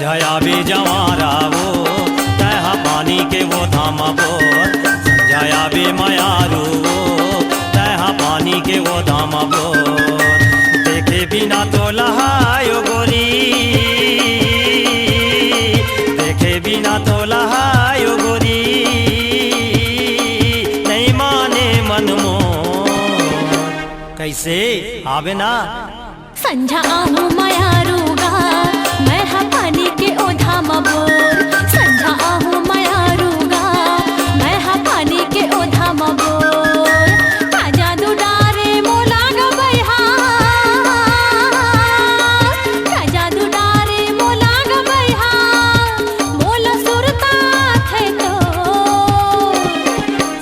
संझायाबे जवारा वो तहा पानी के वो धामा बोर। संझायाबे मायारू वो तहा पानी के वो धामा बोर। देखे बिना तो लहायो गोरी, देखे बिना तो लहायो गोरी, नहीं माने मन मोर। कैसे आवे ना संझा आहू मायारूगा मैं हा पानी के ओ धामा बोर। संझा आहू मायारूगा मैं हा पानी के ओ धामा बोर। का जादू डारे मोला ग बैहा, का जादू डारे मोला ग बैहा, मोला सुरता थे तो।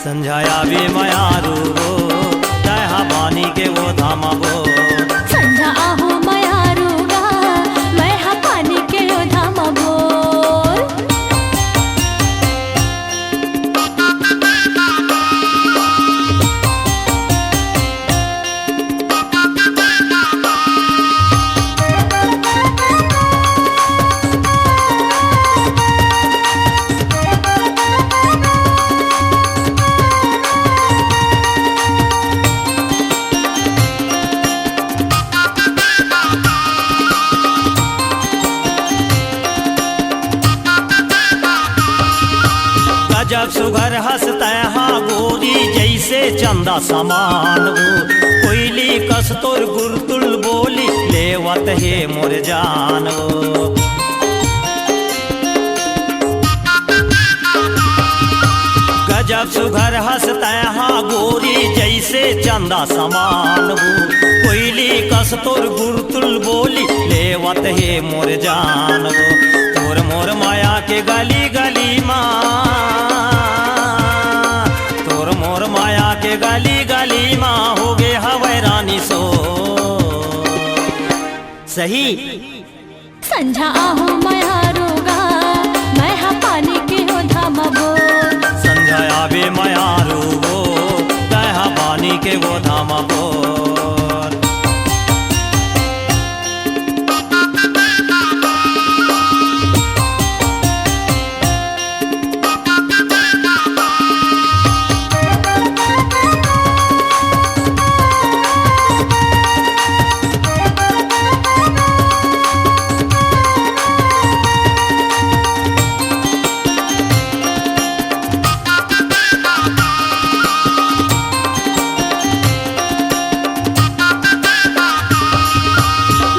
संझायाबे मायारू वो तहा पानी के वो धामा बोर। संझा आहू मायारूगा मैं हा पानी के ओ धामा बोर। गजब सुघर हंसता हाँ गोरी जैसे चंदा समान वो। कोयली कस तोर गुरतुल बोली लेवत है मोर जान वो। गजब सुघर हंसता हाँ गोरी जैसे चंदा समान वो। कोयली कस तोर गुरतुल बोली लेवत है मोर जान वो। तोर मोर माया के गली गली माँ, तोर मोर माया के गली गली माँ हो गे हवै रानी सो। सही संझा आहू मायारूगा मैं हा पानी के ओ धामा बोर। संझायाबे मायारू वो तहा पानी के वो धामा बोर।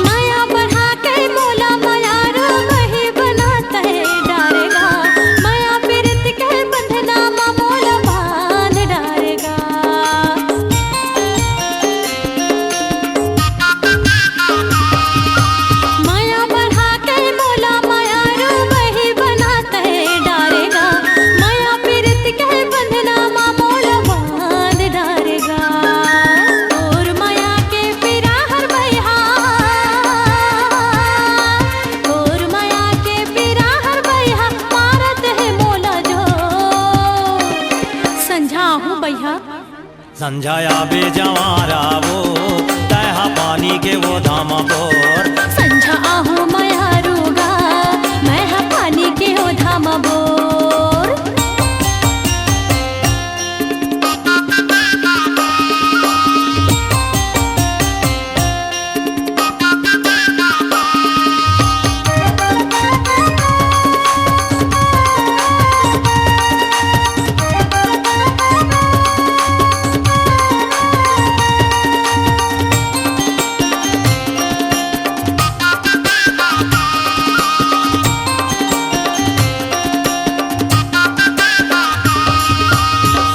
माया बढ़ा के मोला मायारू वही बनाता है डारेगा। माया पीड़ित के बंधना मा मोला बांध डारेगा। माया बढ़ा के मोला मायारू वही बनाता है डारेगा। माया पीड़ित के बंधना मा मोला बांध डारेगा। और माया के पीरा हर बैहा, और माया के पीरा हर बैहा, मारत है मोला जो। संझा आहू बैहा संझायाबे जवारा वो तहा पानी के वो धामा बोर। संझा आहू मायारूगा मैं हा पानी के ओ धामा बोर।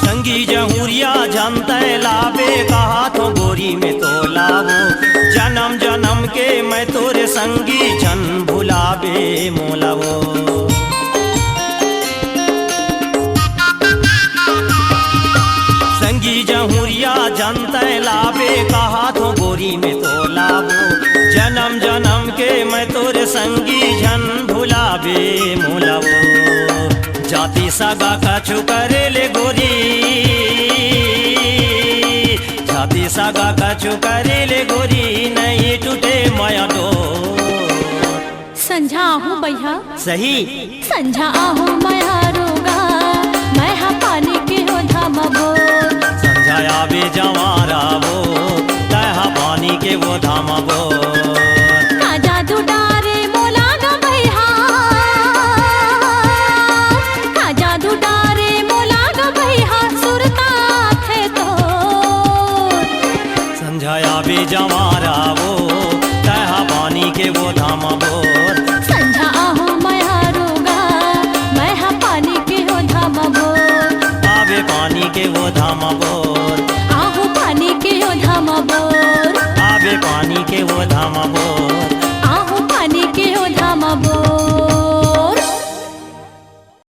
संगी जहूरिया जानते लावे कहा तो गोरी में तो लावो। जन्म जन्म के मैं तोरे संगी जन भुलावे मोलावो। संगी जहूरिया जानते लावे कहा तो गोरी में तो लावो। जन्म जन्म के मैं तोरे संगी जन भुलावे मोलावो। जाति सगा कछु करे ले गोरी, जाति सगा कछु करे ले गोरी, नहीं टूटे माया डोर। संझा आहू बैहा सही संझा आहू मयारूगा मैं हा पानी के ओधा मबोर संझाया बे जवारा वो तह पानी के वो धामा वो